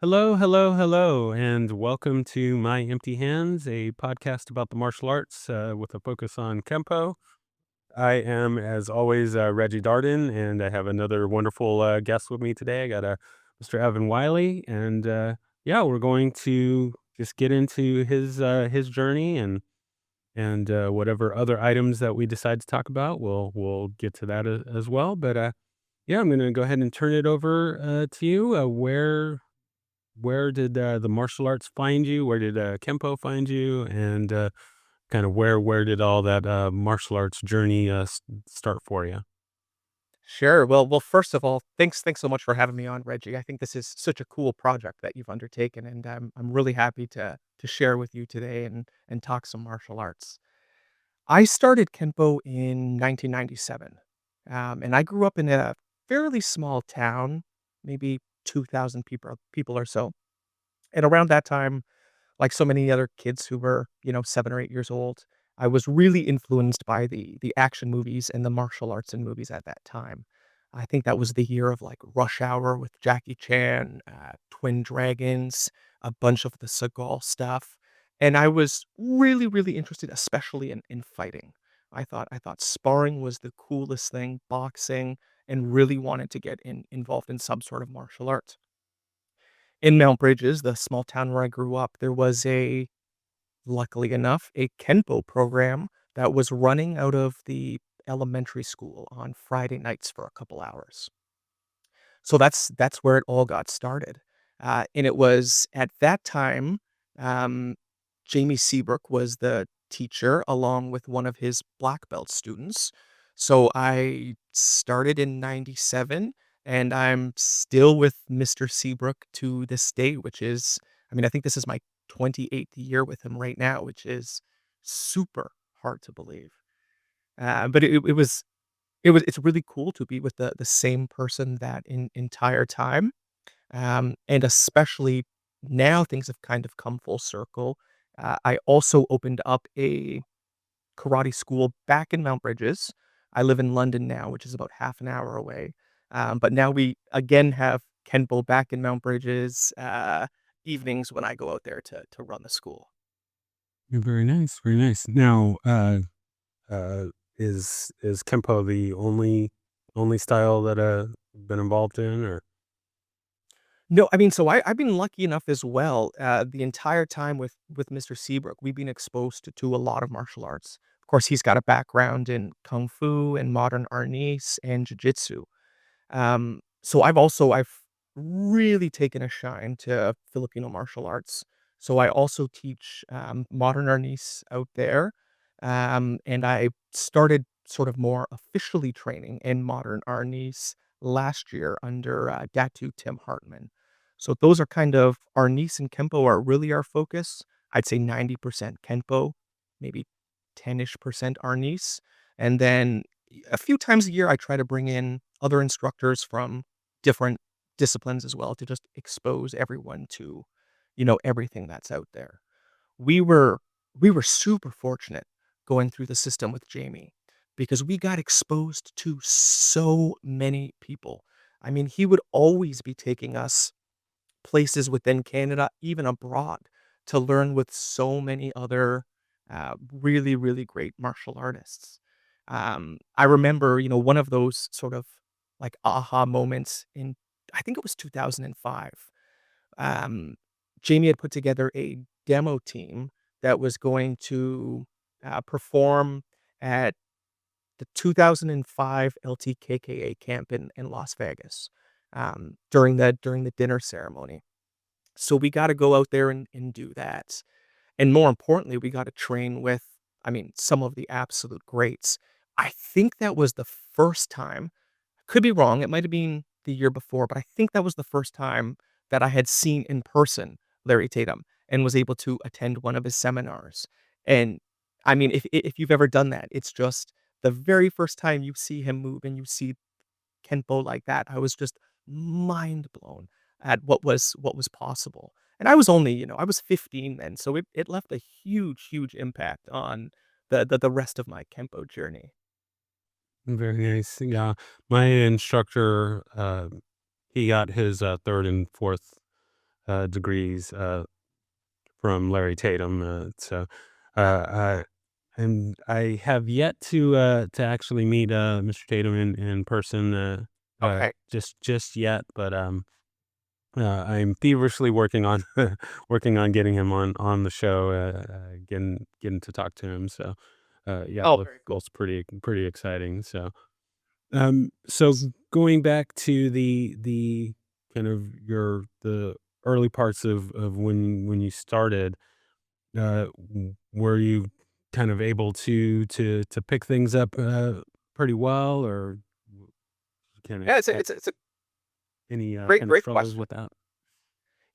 Hello, hello, hello, and welcome to My Empty Hands, a podcast about the martial arts with a focus on Kenpo. I am, as always, Reggie Darden, and I have another wonderful guest with me today. I got Mr. Evan Wiley, and yeah, we're going to just get into his journey and whatever other items that we decide to talk about. We'll get to that as well. But yeah, I'm going to go ahead and turn it over to you. Where did, the martial arts find you? Where did, Kenpo find you? And, kind of where did all that, martial arts journey, start for you? Sure. Well, first of all, thanks so much for having me on, Reggie. I think this is such a cool project that you've undertaken, and I'm really happy to share with you today and talk some martial arts. I started Kenpo in 1997, and I grew up in a fairly small town, maybe 2,000 people or so. And around that time, like so many other kids who were 7 or 8 years old, I was really influenced by the action movies and the martial arts and movies at that time. I think that was the year of like Rush Hour with Jackie Chan, Twin Dragons, a bunch of the Seagal stuff, and I was really interested, especially in fighting. I thought sparring was the coolest thing, boxing, and really wanted to get involved in some sort of martial arts. In Mount Bridges, the small town where I grew up, there was luckily enough, a Kenpo program that was running out of the elementary school on Friday nights for a couple hours. So that's where it all got started. And it was at that time, um, Jamie Seabrook was the teacher along with one of his black belt students. So I started in 97 and I'm still with Mr. Seabrook to this day, which is, I mean, I think this is my 28th year with him right now, which is super hard to believe. But it's really cool to be with the same person that entire time, and especially now things have kind of come full circle. I also opened up a karate school back in Mount Bridges. I live in London now, which is about half an hour away, but now we again have Kenpo back in Mount Bridges, evenings when I go out there to run the school. Very nice, very nice. Now, uh, is Kenpo the only style that, been involved in, or No, I mean, so I've been lucky enough as well, the entire time with Mr. Seabrook, we've been exposed to a lot of martial arts. Of course, he's got a background in kung fu and modern arnis and jiu-jitsu. So I've really taken a shine to Filipino martial arts. So I also teach modern arnis out there, and I started sort of more officially training in modern arnis last year under Datu Tim Hartman. So those are kind of arnis and kempo are really our focus. I'd say 90% kempo, maybe 10-ish% arnis, and then a few times a year, I try to bring in other instructors from different disciplines as well to just expose everyone to, everything that's out there. We were we were super fortunate going through the system with Jamie because we got exposed to so many people. I mean, he would always be taking us places within Canada, even abroad, to learn with so many other, really great martial artists. I remember, one of those sort of like aha moments in, I think it was 2005. Um, Jamie had put together a demo team that was going to perform at the 2005 LTKKA camp in Las Vegas during the dinner ceremony. So we gotta go out there and do that. And more importantly, we gotta train with, I mean, some of the absolute greats. I think that was the first time, could be wrong, it might have been the year before, but I think that was the first time that I had seen in person Larry Tatum and was able to attend one of his seminars. And I mean, if you've ever done that, it's just the very first time you see him move and you see Kenpo like that, I was just mind blown at what was possible. And I was only, I was 15 then, so it left a huge impact on the rest of my Kenpo journey. very nice. Yeah, my instructor, he got his, 3rd and 4th, degrees from Larry Tatum. Uh, and I have yet to actually meet Mr. Tatum in person Okay. just yet, but I'm feverishly working on working on getting him on the show, getting to talk to him. So yeah, Oh, both very cool. both pretty exciting. So going back to the kind of the early parts of when you started, were you kind of able to pick things up pretty well, or kind of Yeah, had it's a any kind of great struggles question. with that?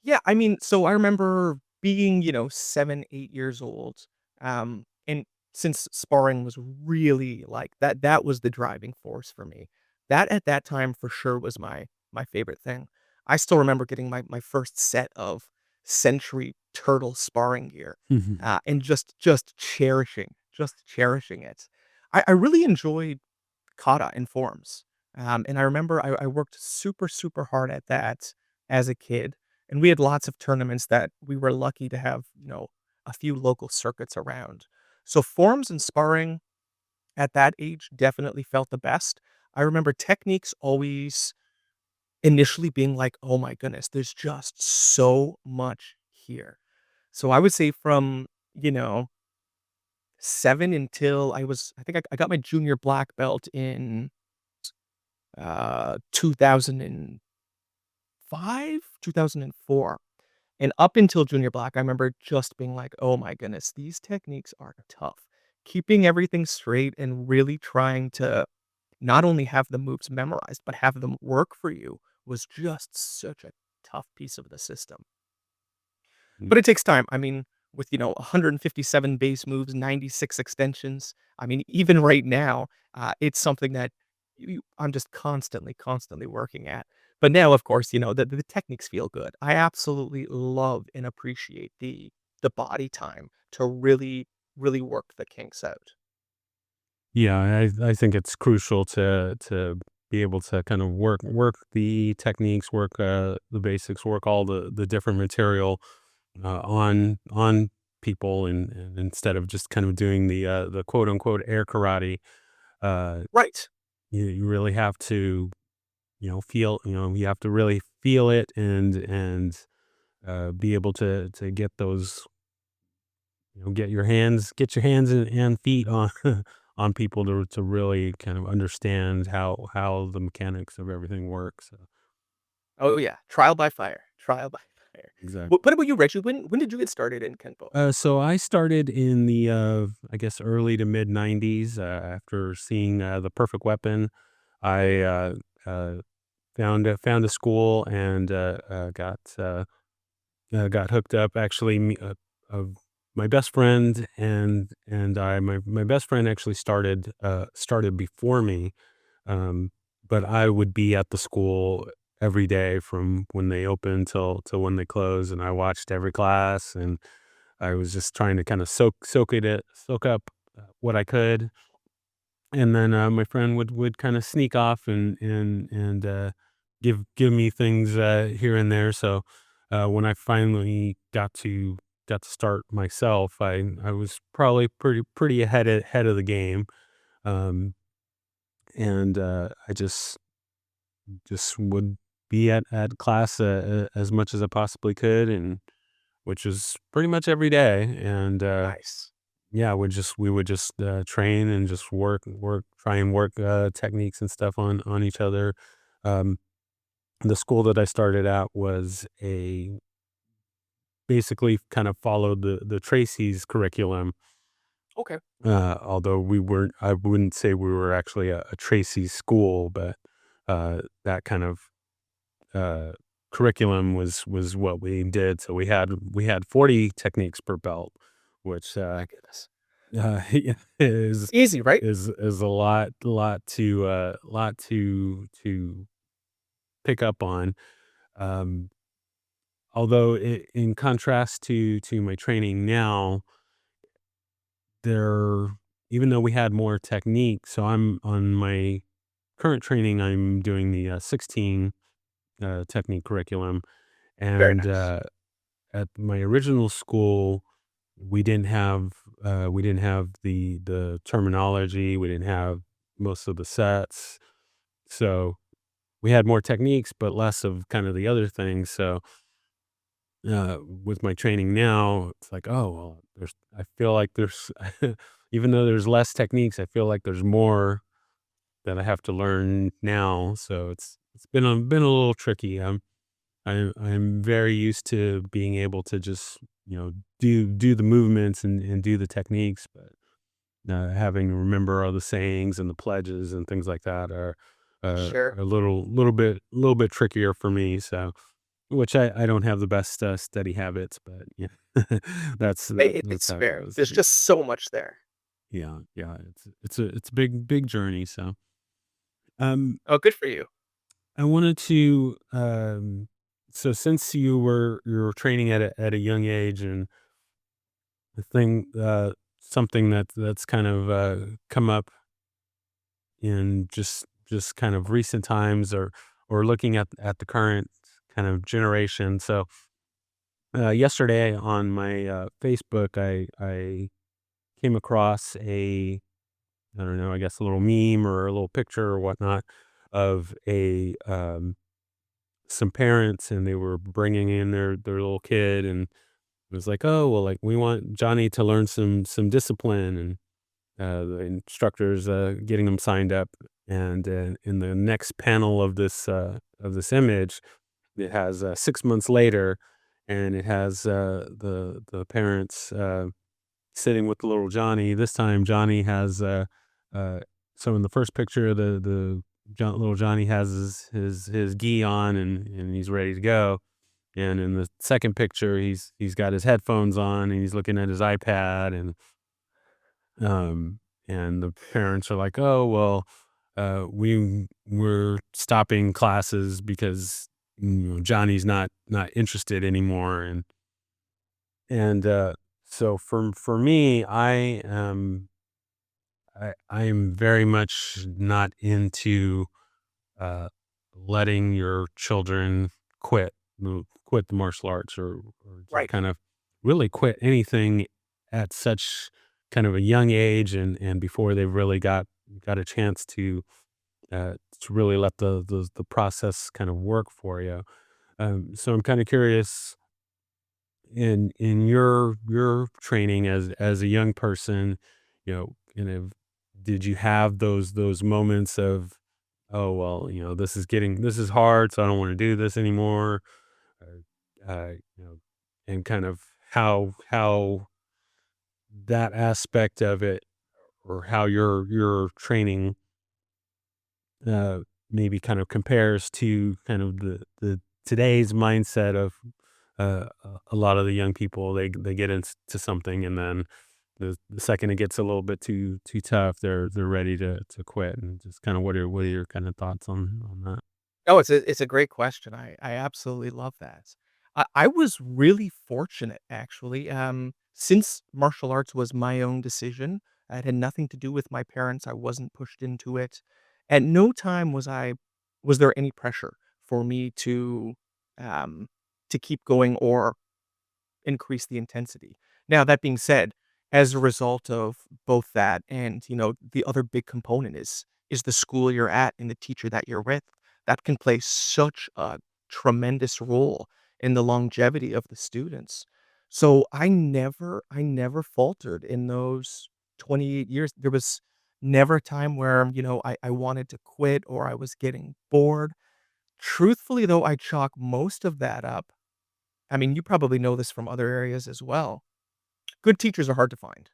Yeah, I mean, so I remember being, 7, 8 years old, and since sparring was really like that was the driving force for me. That at that time for sure was my favorite thing. I still remember getting my first set of Century Turtle sparring gear, and just cherishing it. I really enjoyed kata and forms. And I remember I worked super, super hard at that as a kid. And we had lots of tournaments that we were lucky to have, a few local circuits around. So forms and sparring at that age definitely felt the best. I remember techniques always initially being like, oh my goodness, there's just so much here. So I would say from, 7 until I think I got my junior black belt in 2005, 2004. And up until junior black, I remember just being like, "Oh my goodness, these techniques are tough." Keeping everything straight and really trying to not only have the moves memorized, but have them work for you was just such a tough piece of the system. But it takes time. I mean, with, 157 base moves, 96 extensions. I mean, even right now, it's something that I'm just constantly working at. But now, of course, the techniques feel good. I absolutely love and appreciate the body time to really work the kinks out. Yeah, I think it's crucial to be able to kind of work the techniques, work the basics, work all the different material on people, and instead of just kind of doing the quote unquote air karate, uh, Right. you really have to feel you have to really feel it and be able to get those get your hands and feet on on people to really kind of understand how the mechanics of everything works. So, Oh yeah. Trial by fire. Trial by fire. What exactly. about you, Reggie? When did you get started in Kenpo? So I started in the I guess early to mid '90s after seeing the Perfect Weapon. I uh, found a school and got hooked up. Actually, my best friend and my best friend actually started before me, um, but I would be at the school every day from when they opened till when they close, and I watched every class, and I was just trying to kind of soak up what I could, and then my friend would kind of sneak off and give me things here and there. So when I finally got to start myself, I was probably pretty ahead of the game, um, and I just would be at class as much as I possibly could, and which was pretty much every day, and Nice. yeah, we would just train and just try and work techniques and stuff on each other. Um, the school that I started at was a basically kind of followed the Tracy's curriculum. Okay. Although I wouldn't say we were actually a Tracy's school, but that kind of uh, curriculum was what we did. So we had 40 techniques per belt, which My goodness. yeah, Easy, right? is a lot to pick up on. Um, although in contrast to my training now, there even though we had more technique, so I'm on my current training, I'm doing the 16 technique curriculum, Very And, nice. at my original school, we didn't have, we didn't have the terminology, we didn't have most of the sets, so we had more techniques, but less of kind of the other things, so, with my training now, it's like, "Oh, well, I feel like there's even though there's less techniques, I feel like there's more that I have to learn now, so it's been a little tricky. I'm very used to being able to just, do the movements and do the techniques, but, having to remember all the sayings and the pledges and things like that Sure. a little bit trickier for me, so which I don't have the best, study habits, but yeah, that's It's how it fair. goes. There's just so much there. Yeah, yeah, it's a big journey, so, um Oh, good for you. I wanted to, so since you were training at a young age, and the thing, something that's kind of come up in just kind of recent times, or looking at the current kind of generation. So yesterday on my Facebook, I came across a, I don't know, I guess a little meme or a little picture or whatnot of a some parents, and they were bringing in their little kid, and it was like, "Oh, well, like, we want Johnny to learn some discipline," and, the instructors, getting them signed up, and, in the next panel of this image, it has, 6 months later, and it has, the parents, sitting with the little Johnny. This time, Johnny has, uh so in the first picture, the little Johnny has his gi on, and he's ready to go, and in the second picture, he's got his headphones on, and he's looking at his iPad, um, and the parents are like, "Oh, well, we're stopping classes because, Johnny's not interested anymore," and so for me, I am very much not into, uh, letting your children quit the martial arts, or just Right. kind of really quit anything at such kind of a young age, and before they've really got a chance to really let the process kind of work for you. So I'm kind of curious, in your training as a young person, kind of, did you have those moments of, oh, well, this is hard, so I don't want to do this anymore, or, and kind of how that aspect of it, or how your training, uh, maybe kind of compares to kind of the today's mindset of, a lot of the young people. They get into something, and then the second it gets a little bit too tough, they're ready to quit. And just kind of, what are your kind of thoughts on that? Oh, it's a great question. I absolutely love that. I was really fortunate actually. Since martial arts was my own decision, it had nothing to do with my parents. I wasn't pushed into it. At no time was there any pressure for me um to keep going or increase the intensity. Now, that being said, as a result of both that and, the other big component is the school you're at and the teacher that you're with. That can play such a tremendous role in the longevity of the students. So I never faltered in those 28 years. There was never a time where, I wanted to quit or I was getting bored. Truthfully, though, I chalk most of that up. I mean, you probably know this from other areas as well. Good teachers are hard to find.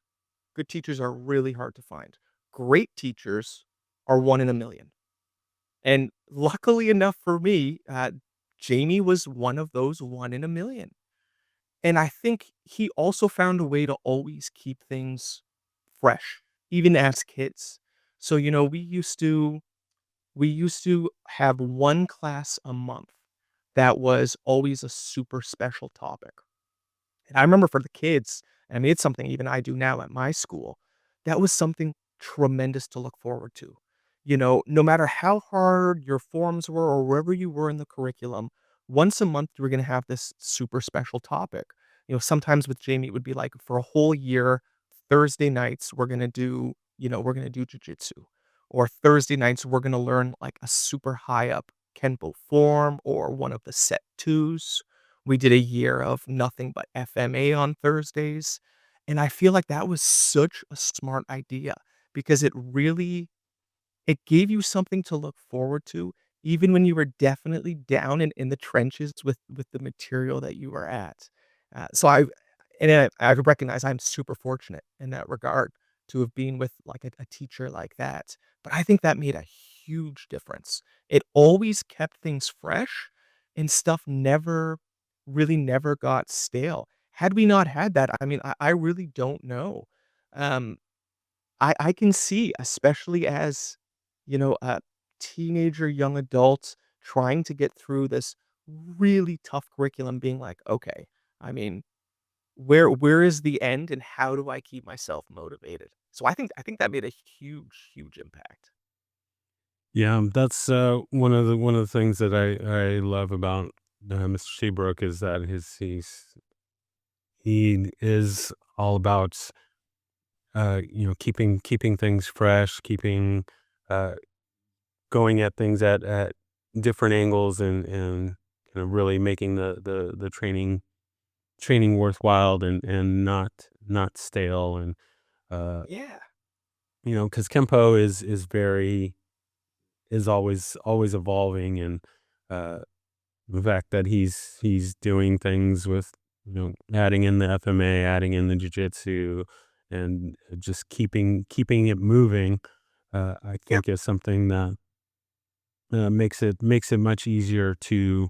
Good teachers are really hard to find. Great teachers are 1 in a million. And luckily enough for me, Jamie was one of those 1 in a million. And I think he also found a way to always keep things fresh, even as kids. So, we used to have one class a month that was always a super special topic. And I remember for the kids, and I mean, it's something even I do now at my school, that was something tremendous to look forward to. No matter how hard your forms were or wherever you were in the curriculum, once a month we're gonna have this super special topic. Sometimes with Jamie, it would be like for a whole year, Thursday nights, we're gonna do jujitsu. Or Thursday nights, we're gonna learn like a super high up Kenpo form or one of the set twos. We did a year of nothing but FMA on Thursdays. And I feel like that was such a smart idea because it gave you something to look forward to even when you were definitely down and in the trenches with the material that you were at. I recognize I'm super fortunate in that regard to have been with, like, a teacher like that, but I think that made a huge difference. It always kept things fresh, and stuff never got stale. Had we not had that, I mean, I really don't know. Um I can see, especially as, a teenager, young adult trying to get through this really tough curriculum being like, "Okay, I mean, where is the end and how do I keep myself motivated?" So I think that made a huge, huge impact. Yeah, that's one of the things that I love about Mr. Seabrook is that he is all about keeping things fresh, keeping uh, going at things at different angles, and kind of really making the training worthwhile and not stale, and uh, Yeah. because Kempo is always evolving, and uh, the fact that he's doing things with, adding in the FMA, adding in the jiu-jitsu, and just keeping it moving, I Yep. think is something that makes it much easier to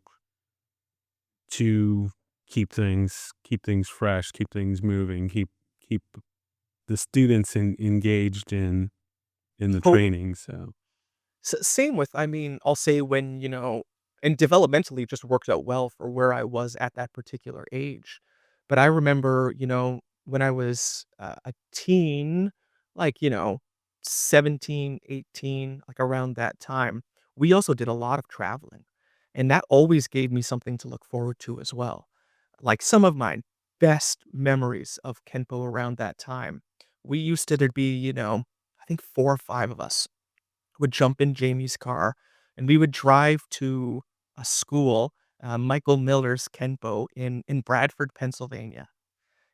keep things fresh, keep things moving, keep the students engaged in the Totally. training. So Same with, I'll say when, and developmentally it just worked out well for where I was at that particular age. But I remember, when I was a teen, like, 17, 18, like around that time, we also did a lot of traveling. And that always gave me something to look forward to as well. Like some of my best memories of Kenpo around that time, we used to, there'd be, I think 4 or 5 of us would jump in Jamie's car, and we would drive to a school, Michael Miller's Kenpo in Bradford, Pennsylvania.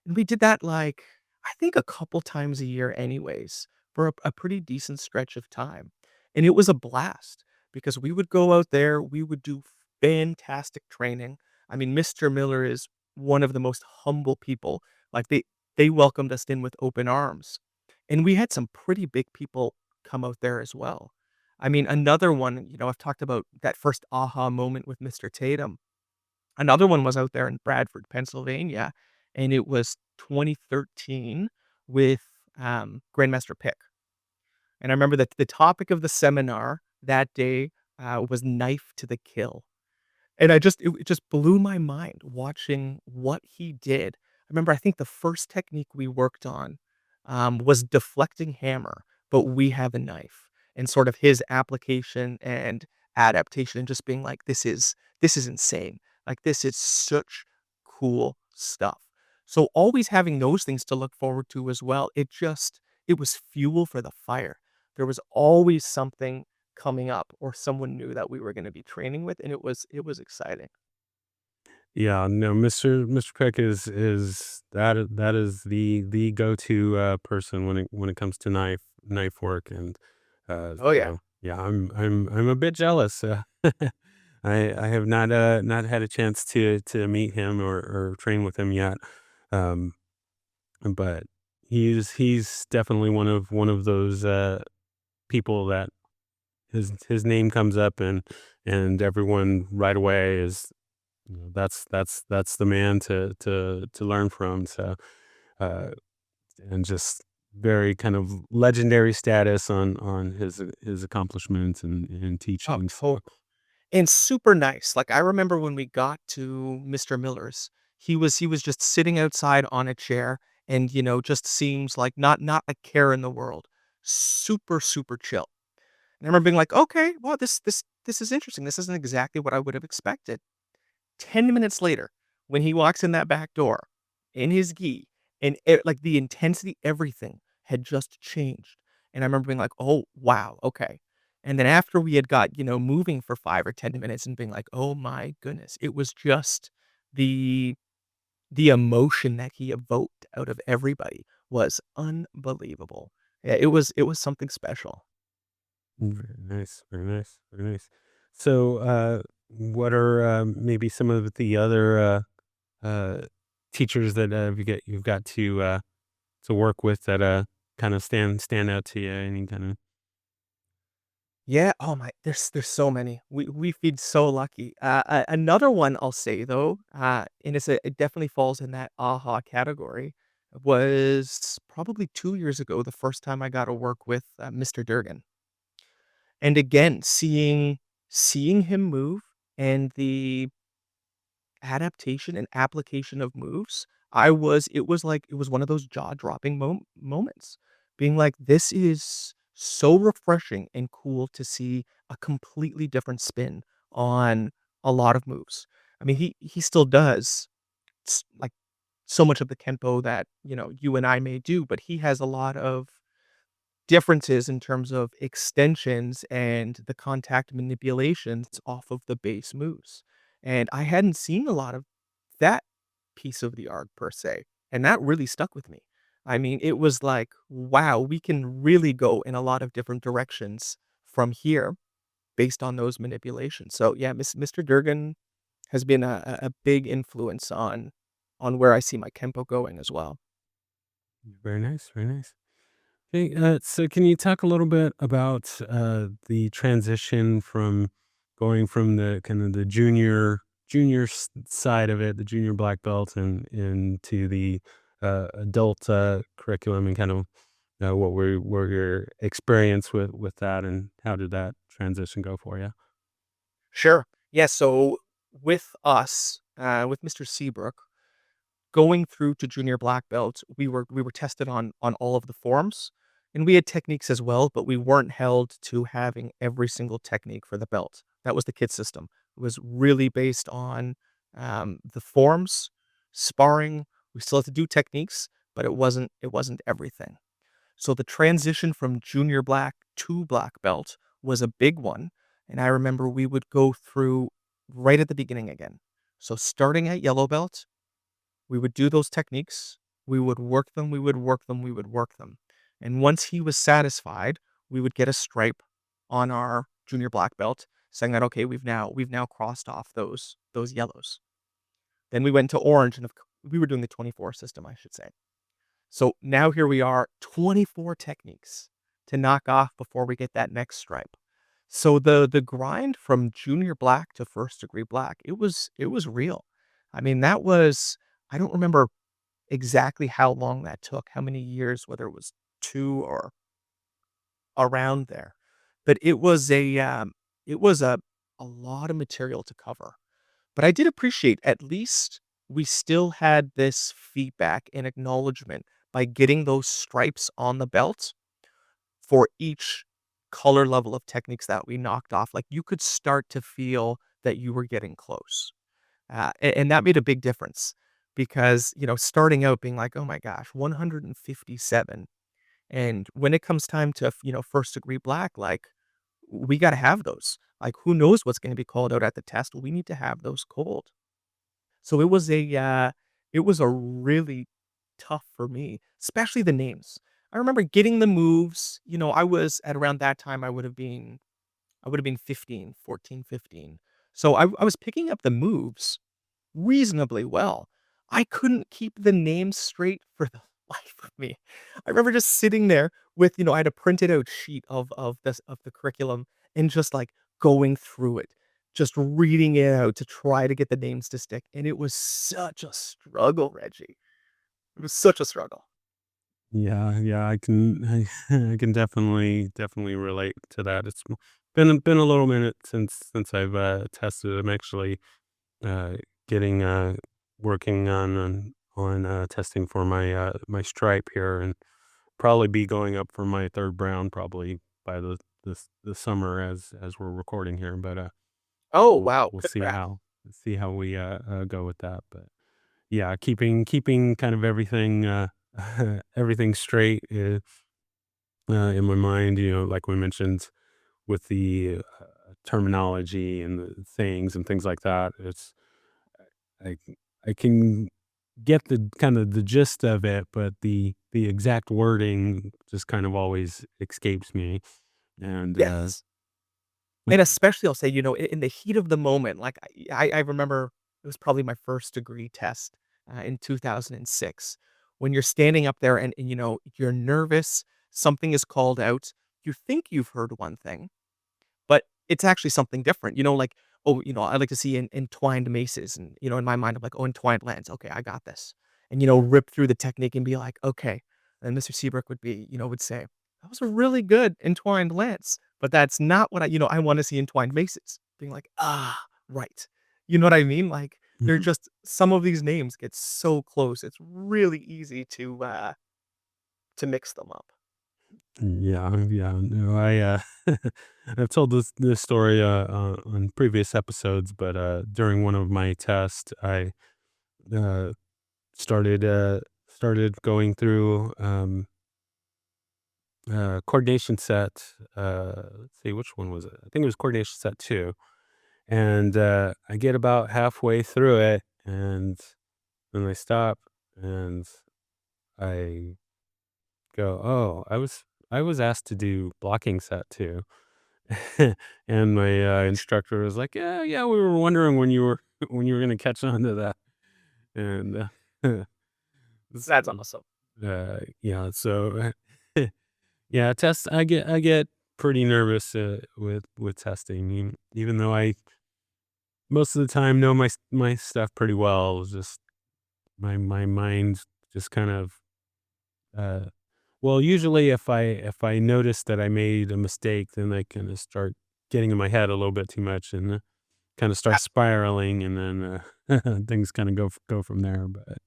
And we did that, like, I think a couple times a year anyways, for a pretty decent stretch of time. And it was a blast because we would go out there, we would do fantastic training. I mean, Mr. Miller is one of the most humble people. Like they welcomed us in with open arms. And we had some pretty big people come out there as well. I mean, another one, I've talked about that first aha moment with Mr. Tatum. Another one was out there in Bradford, Pennsylvania, and it was 2013 with, Grandmaster Pick. And I remember that the topic of the seminar that day, was knife to the kill. And it just blew my mind watching what he did. I remember I think the first technique we worked on, was deflecting hammer, but we have a knife, and sort of his application and adaptation and just being like, this is insane. Like, this is such cool stuff." So always having those things to look forward to as well, it was fuel for the fire. There was always something coming up or someone new that we were gonna be training with, and it was exciting. yeah, no, Mr. Peck is the go-to person when it comes to knife work, and Oh, yeah. so yeah, I'm a bit jealous. I have not had a chance to meet him or train with him yet. Um, but he's definitely one of those people that his name comes up, and everyone right away is, that's the man to learn from. So uh, and just very kind of legendary status on his accomplishments and Oh, teaching. So total. And super nice. Like, I remember when we got to Mr. Miller's, he was just sitting outside on a chair and, just seems like not a care in the world. Super, super chill. And I remember being like, "Okay, well, this is interesting. This isn't exactly what I would have expected." 10 minutes later, when he walks in that back door in his gi and like the intensity, everything had just changed. And I remember being like, oh, wow, okay. And then after we had got, moving for 5 or 10 minutes and being like, oh my goodness, it was just the the emotion that he evoked out of everybody was unbelievable. Yeah, it was something special. Very nice, very nice, very nice. So, what are maybe some of the other uh, teachers that you've got to work with that kind of stand out to you? Any kind of Yeah, oh my there's so many. We feel so lucky. Another one I'll say though, and it definitely falls in that aha category, was probably 2 years ago, the first time I got to work with, Mr. Durgan. And again, seeing him move and the adaptation and application of moves, it was one of those jaw-dropping moments, being like, "This is so refreshing and cool to see a completely different spin on a lot of moves." I mean, he still does like, so much of the Kenpo that, you and I may do, but he has a lot of differences in terms of extensions and the contact manipulations off of the base moves. And I hadn't seen a lot of that piece of the art per se, and that really stuck with me. I mean, it was like, wow, we can really go in a lot of different directions from here based on those manipulations. So yeah, Mr. Durgan has been a big influence on where I see my Kempo going as well. very nice, very nice. Hey, so can you talk a little bit about the transition from going from the kind of the junior side of it, the junior black belt, and into the adult curriculum, and kind of what were your experience with that, and how did that transition go for you? Sure. Yeah, so with us, with Mr. Seabrook, going through to junior black belt, we were tested on all of the forms, and we had techniques as well, but we weren't held to having every single technique for the belt. That was the kit system. It was really based on the forms, sparring. We still had to do techniques, but it wasn't everything. So the transition from junior black to black belt was a big one. And I remember we would go through right at the beginning again. So starting at yellow belt, we would do those techniques. We would work them, we would work them, we would work them. And once he was satisfied, we would get a stripe on our junior black belt saying that okay, we've now crossed off those yellows. Then we went to orange and we were doing the 24 system, I should say. So now here we are, 24 techniques to knock off before we get that next stripe. So the grind from junior black to first degree black, it was real. I mean, that was I don't remember exactly how long that took, how many years, whether it was 2 or around there. But it was a lot of material to cover. But I did appreciate at least we still had this feedback and acknowledgement by getting those stripes on the belt for each color level of techniques that we knocked off. Like you could start to feel that you were getting close. And that made a big difference because, starting out being like, oh my gosh, 157. And when it comes time to, first degree black, like we got to have those. Like, who knows what's going to be called out at the test? We need to have those cold. So it was a really tough for me, especially the names. I remember getting the moves, I was at around that time, I would have been 15, 14, 15. So I was picking up the moves reasonably well. I couldn't keep the names straight for the life of me. I remember just sitting there with, I had a printed out sheet of the curriculum and just like going through it, just reading it out to try to get the names to stick. And it was such a struggle, Reggie. It was such a struggle. Yeah, yeah, I can definitely relate to that. It's been a little minute since I've tested. I'm actually uh, getting working on testing for my stripe here, and probably be going up for my third brown probably by the summer as we're recording here. But Oh, we'll wow. we'll see Congrats. how. see how we go with that. But yeah, keeping kind of everything everything straight in my mind. Like we mentioned with the terminology and the things and things like that. I I can get the kind of the gist of it, but the exact wording just kind of always escapes me. And Yes. we- And especially, I'll say, in the heat of the moment, like, I remember it was probably my first degree test, in 2006, when you're standing up there and you're nervous, something is called out, you think you've heard one thing, but it's actually something different, like, "Oh, I like to see entwined maces," and in my mind, I'm like, "Oh, entwined lance, okay, I got this." And rip through the technique and be like, "Okay." And Mr. Seabrook would say, "That was a really good entwined lance, but that's not what I wanna see entwined maces." Being like, "Ah, right." You know what I mean? Like, they're Mhm. just some of these names get so close, it's really easy to mix them up. Yeah, yeah. No, I've told this story on previous episodes, but during one of my tests, I uh, started started going through coordination set. Let's see, which one was it? I think it was coordination set two. And I get about halfway through it, and then I stop, and I go, "Oh, I was asked to do blocking set too." And my instructor was like, "Yeah, yeah, we were wondering when you were when you were gonna catch on to that." And That's so, awesome. yeah, so yeah, tests. I get pretty nervous with testing, even though I most of the time know my stuff pretty well. It's just my mind just kind of uh well, usually if I notice that I made a mistake, then I kind of start getting in my head a little bit too much and kind of start spiraling, and then things kind of go from there. But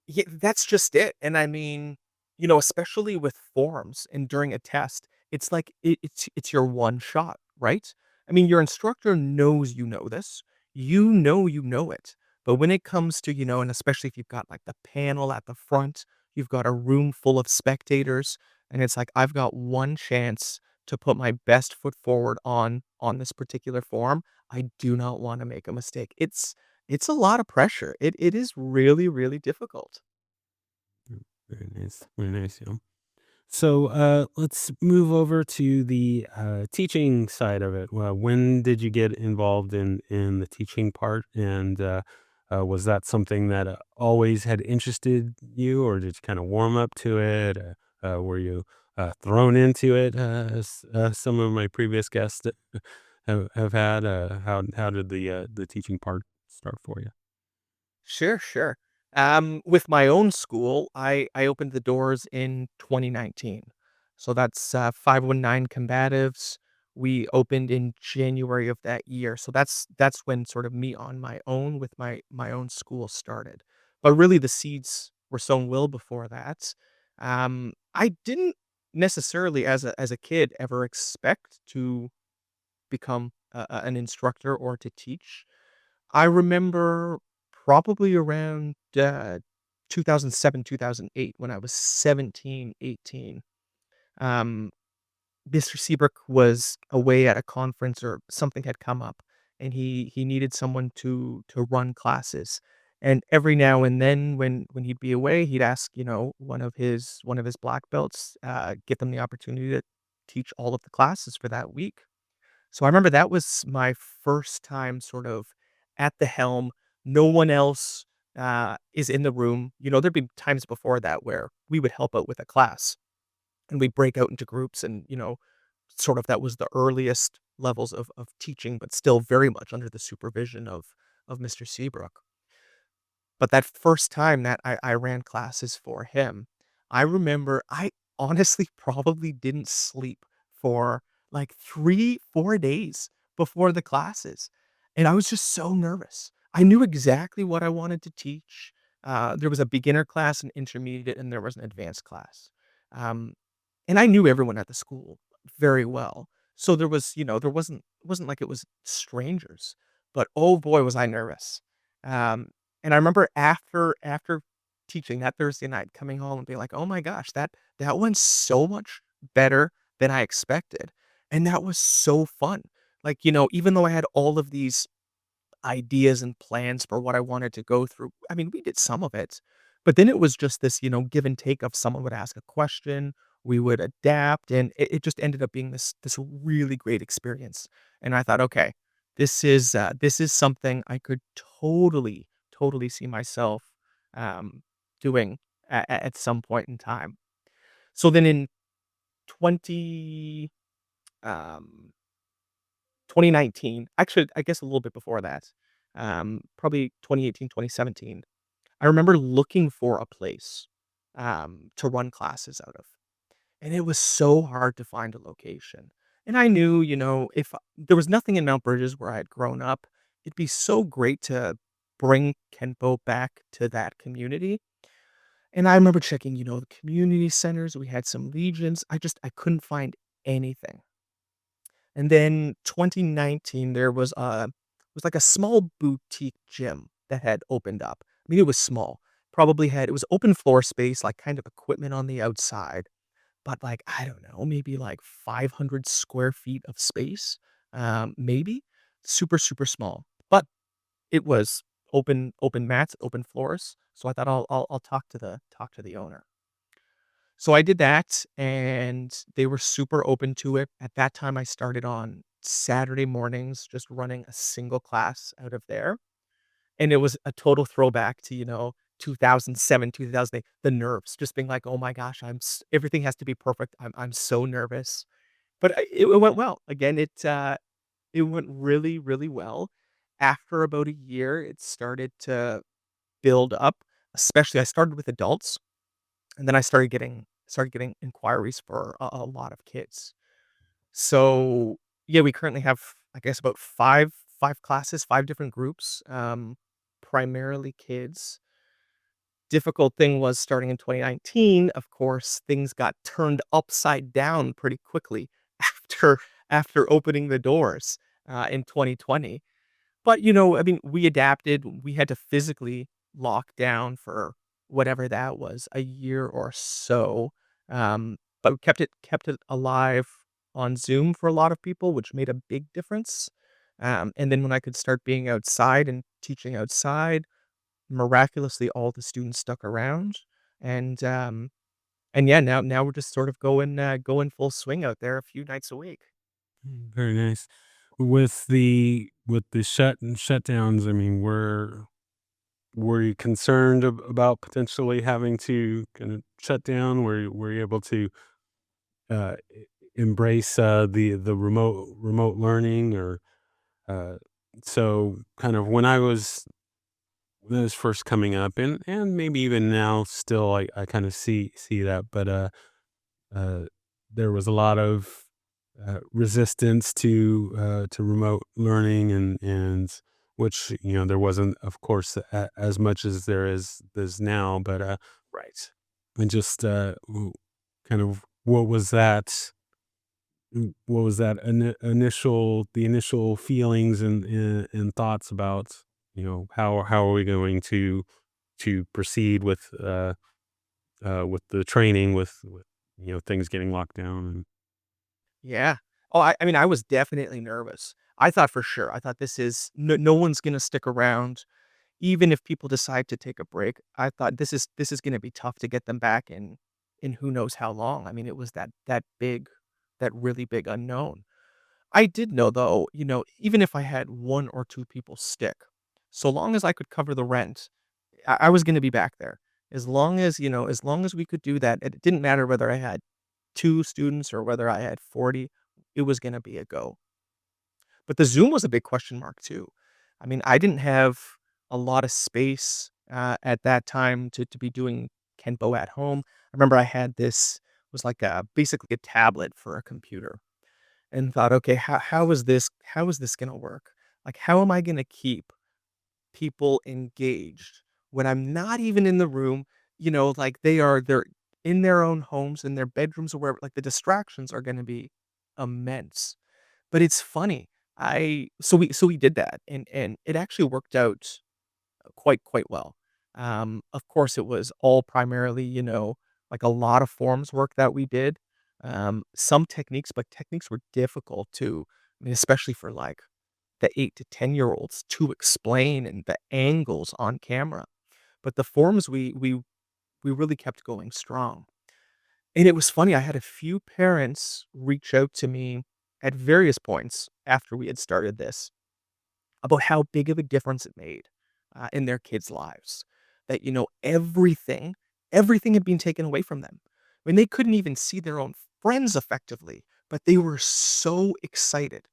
Yeah, that's just it, and I mean, especially with forms and during a test, it's like it's your one shot, right? I mean, your instructor knows you know this. You know it. But when it comes to and especially if you've got, like, the panel at the front, you've got a room full of spectators, and it's like, I've got one chance to put my best foot forward on this particular form. I do not wanna make a mistake. It's a lot of pressure. It is really, really difficult. very nice, very nice. Yeah. So let's move over to the teaching side of it. Well, when did you get involved in the teaching part, and was that something that always had interested you, or did you kind of warm up to it? Were you thrown into it, as some of my previous guests have had? How did the teaching part start for you? Sure, sure. With my own school, I opened the doors in 2019. So that's 519 Combatives. We opened in January of that year. So that's when sort of me on my own with my own school started. But really the seeds were sown well before that. I didn't necessarily as a kid ever expect to become an instructor or to teach. I remember probably around, 2007, 2008 when I was 17, 18. Um, Mr. Seabrook was away at a conference or something had come up, and he needed someone to run classes. And every now and then when he'd be away, he'd ask one of his black belts, get them the opportunity to teach all of the classes for that week. So I remember that was my first time sort of at the helm. No one else is in the room. There'd be times before that where we would help out with a class and we'd break out into groups and sort of that was the earliest levels of teaching, but still very much under the supervision of Mr. Seabrook. But that first time that I ran classes for him, I remember I honestly probably didn't sleep for, like, 3, 4 days before the classes, and I was just so nervous. I knew exactly what I wanted to teach. There was a beginner class, an intermediate, and there was an advanced class. Um, and I knew everyone at the school very well. So there wasn't like it was strangers. but oh boy, was I nervous. Um, and I remember after teaching that Thursday night, coming home and being like, "Oh my gosh, that went so much better than I expected." And that was so fun. Like, even though I had all of these ideas and plans for what I wanted to go through. I mean, we did some of it, but then it was just this, give and take of someone would ask a question, we would adapt, and it just ended up being this really great experience. And I thought, okay, this is something I could totally see myself um, doing at some point in time. So then in 20 um, 2019, actually, I guess a little bit before that, probably 2018, 2017. I remember looking for a place, to run classes out of, and it was so hard to find a location. And I knew, if there was nothing in Mount Bridges where I had grown up, it'd be so great to bring Kenpo back to that community. And I remember checking, the community centers. We had some legions. I couldn't find anything. And then 2019, there was like a small boutique gym that had opened up. I mean, it was small. It was open floor space, like kind of equipment on the outside, but like, I don't know, maybe like 500 square feet of space, maybe super, super small, but it was open mats, open floors. So I thought I'll talk to the owner. So I did that, and they were super open to it. At that time, I started on Saturday mornings just running a single class out of there, and it was a total throwback to, 2007, 2008, the nerves, just being like, "Oh my gosh, everything has to be perfect. I'm so nervous." But it went well. Again, it went really, really well. After about a year, it started to build up, especially I started with adults. And then I started getting inquiries for a lot of kids. So, yeah, we currently have, I guess, about five classes, 5 different groups, primarily kids. Difficult thing was starting in 2019, of course, things got turned upside down pretty quickly after after opening the doors, in 2020. But, I mean, we adapted. We had to physically lock down for whatever that was, a year or so, but we kept it alive on Zoom for a lot of people, which made a big difference, and then when I could start being outside and teaching outside, miraculously, all the students stuck around, and, um, and yeah, now we're just sort of going full swing out there a few nights a week. Very nice. With the shutdowns, I mean, were you concerned about potentially having to kind of shut down? Were you able to embrace the remote learning, or uh, so kind of when I was first coming up, and maybe even now still I kind of see that, but uh, there was a lot of resistance to remote learning, and which, there wasn't, of course, as much as there's now, but Right. and just kind of what was that the initial feelings and thoughts about, how are we going to proceed with the training, with things getting locked down, and Yeah. Oh, I mean, I was definitely nervous. I thought for sure. I thought no one's gonna stick around, even if people decide to take a break. I thought this is gonna be tough to get them back in who knows how long. I mean, it was that really big unknown. I did know though, even if I had 1 or 2 people stick, so long as I could cover the rent, I was gonna be back there. As long as we could do that, it didn't matter whether I had 2 students or whether I had 40, it was gonna be a go. But the Zoom was a big question mark too. I mean, I didn't have a lot of space, at that time to be doing Kenpo at home. I remember I had this was like basically a tablet for a computer, and thought, "Okay, how is this gonna work? Like, how am I gonna keep people engaged when I'm not even in the room?" Like, they're in their own homes, in their bedrooms, or wherever, like, the distractions are gonna be immense. But it's funny. I so we did that, and it actually worked out quite well. Of course, it was all primarily, like a lot of forms work that we did. Some techniques, but techniques were difficult to, I mean, especially for like the 8 to 10-year-olds to explain and the angles on camera. But the forms we really kept going strong. And it was funny, I had a few parents reach out to me at various points after we had started this about how big of a difference it made, in their kids' lives. That, everything had been taken away from them. I mean, they couldn't even see their own friends effectively, but they were so excited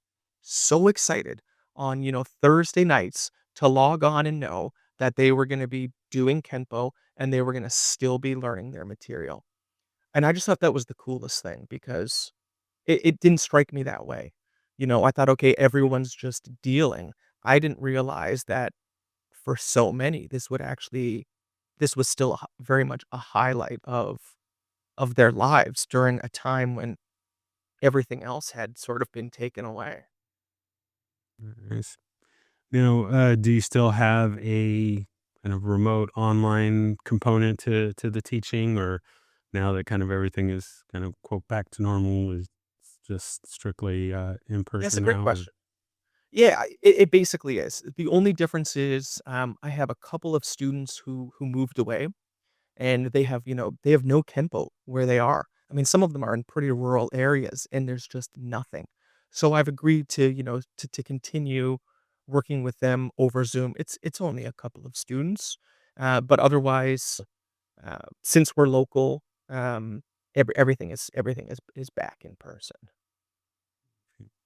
on, Thursday nights to log on and know that they were gonna be doing Kenpo and they were gonna still be learning their material. And I just thought that was the coolest thing because it didn't strike me that way. I thought, "Okay, everyone's just dealing." I didn't realize that for so many, this was still a h very much a highlight of their lives during a time when everything else had sort of been taken away. Nice. Now, do you still have a kind of remote online component to the teaching, or now that kind of everything is kind of quote back to normal, is just strictly in That's a person great now? Or question. Yeah, it basically is. The only difference is, I have a couple of students who moved away, and they have no Kenpo where they are. I mean, some of them are in pretty rural areas, and there's just nothing. So I've agreed to, to continue working with them over Zoom. It's only a couple of students, but otherwise, since we're local, everything is back in person.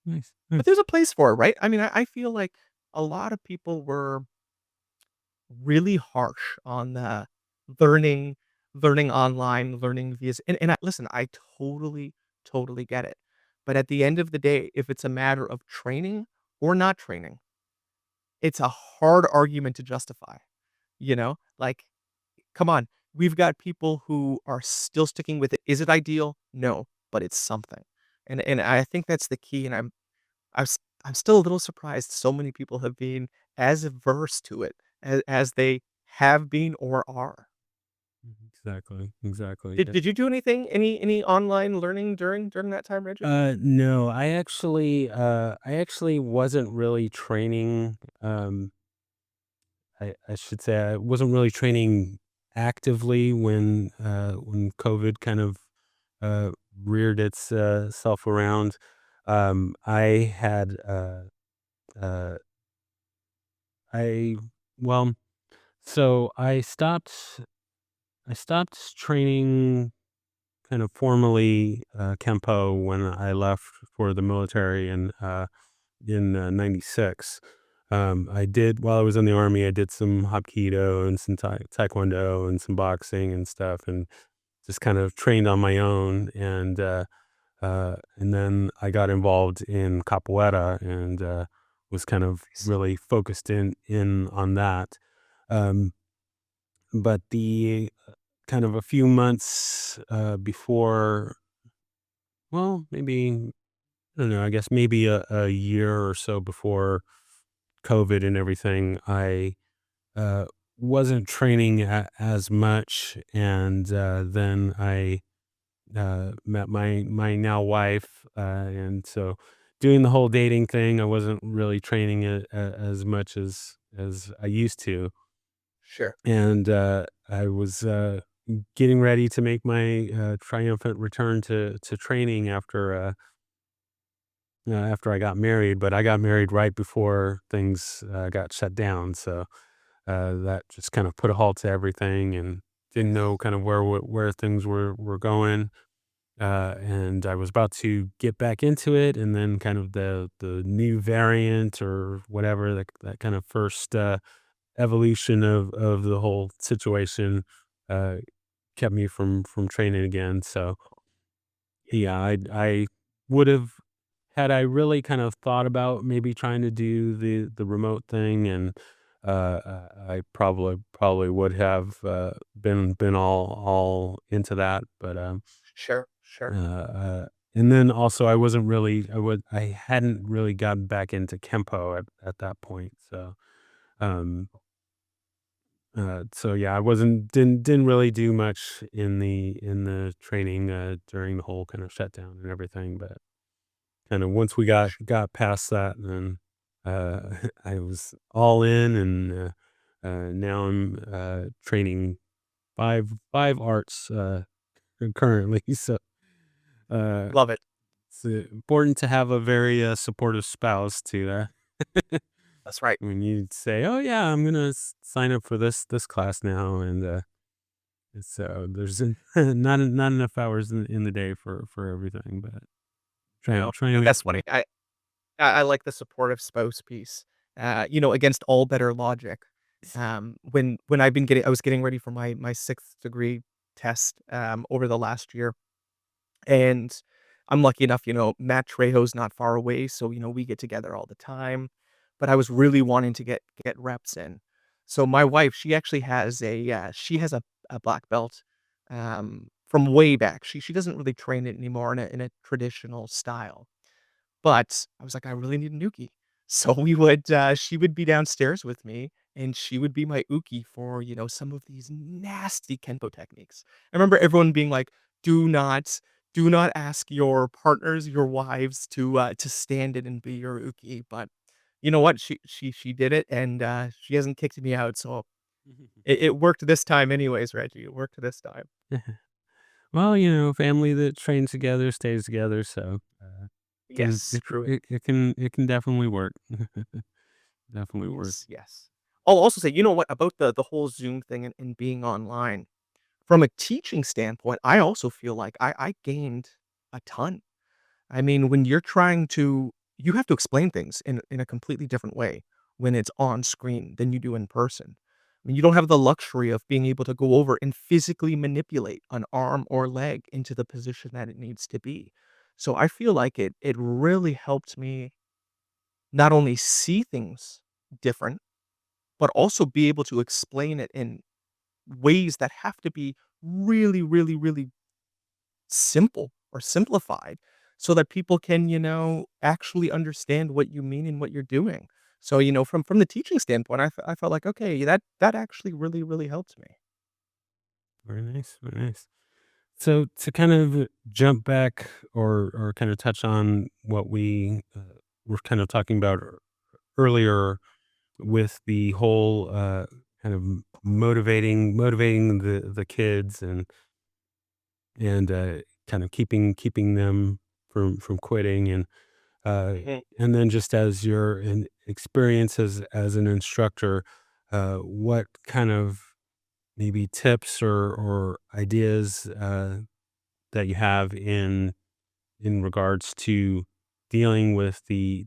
nice, But nice. there's a place for it, right? I mean, I feel like a lot of people were really harsh on the learning learning online, learning via and I listen, I totally get it. But at the end of the day, if it's a matter of training or not training, it's a hard argument to justify, Like, come on, we've got people who are still sticking with it. Is it ideal? No, but it's something. And I think that's the key, and I'm s I'm still a little surprised so many people have been as averse to it as they have been or are. Exactly, exactly. Did you do anything, any online learning during that time, Reggie? No, I actually wasn't really training. I should say I wasn't really training actively when COVID kind of uh, reared its self around. I had uh, I well, so I stopped training kind of formally Kempo when I left for the military in '96. I did while I was in the army. I did some hapkido and some taekwondo and some boxing and stuff, and just kind of trained on my own. And then I got involved in capoeira and was kind of Nice. really focused in on that. Um, but the kind of a few months before, well, maybe I don't know. I guess maybe a year or so before COVID and everything, I uh, wasn't training as much, and then I met my now wife, and so doing the whole dating thing, I wasn't really training it as much as I used to, Sure. and I was getting ready to make my triumphant return to training after I got married, but I got married right before things got shut down, so that just kind of put a halt to everything, and didn't know kind of where things were going. And I was about to get back into it, and then kind of the new variant or whatever that kind of first evolution of the whole situation uh, kept me from training again. So yeah, I would have had I really kind of thought about maybe trying to do the remote thing, and I probably would have been all into that, but Sure. uh, and then also I hadn't really gotten back into Kenpo at that point, um, so yeah, I didn't really do much in the training, during the whole kind of shutdown and everything, but kinda once we got past that, then, I was all in and, now I'm, training 5 arts, currently, so, uh, Love it. it's, important to have a very, supportive spouse to, That's right. when you say, "Oh, yeah, I'm gonna sign up for this class now," and, so there's not enough hours in the day for everything, but trying to get That's funny. there. I like the supportive spouse piece. Against all better logic. When I was getting ready for my 6th degree test, over the last year, and I'm lucky enough, Matt Trejo's not far away, so, we get together all the time, but I was really wanting to get reps in. So my wife, she actually has she has a black belt, from way back. She doesn't really train it anymore in a traditional style. But I was like, "I really need an Uki." So she would be downstairs with me, and she would be my Uki for, some of these nasty Kenpo techniques. I remember everyone being like, "Do not do not ask your partners, your wives to stand in and be your Uki." But you know what? She did it, and, she hasn't kicked me out, so it worked this time anyways, Reggie. It worked this time. Well, family that trains together stays together, so, Yes, true. it can definitely work. Definitely work. Yes, yes. I'll also say, you know what, about the whole Zoom thing and being online, from a teaching standpoint, I also feel like I gained a ton. I mean, when you're trying to you have to explain things in a completely different way when it's on screen than you do in person. I mean, you don't have the luxury of being able to go over and physically manipulate an arm or leg into the position that it needs to be. So I feel like it really helped me not only see things different, but also be able to explain it in ways that have to be really, really, really simple or simplified so that people can, actually understand what you mean and what you're doing. So, from the teaching standpoint, I felt like, okay, that actually really, really helped me. Very nice, very nice. So to kind of jump back or kind of touch on what we were kind of talking about earlier with the whole kind of motivating the kids and kind of keeping them from quitting uh, Mhm. and then just as your experience as an instructor, what kind of maybe tips or ideas that you have in regards to dealing with the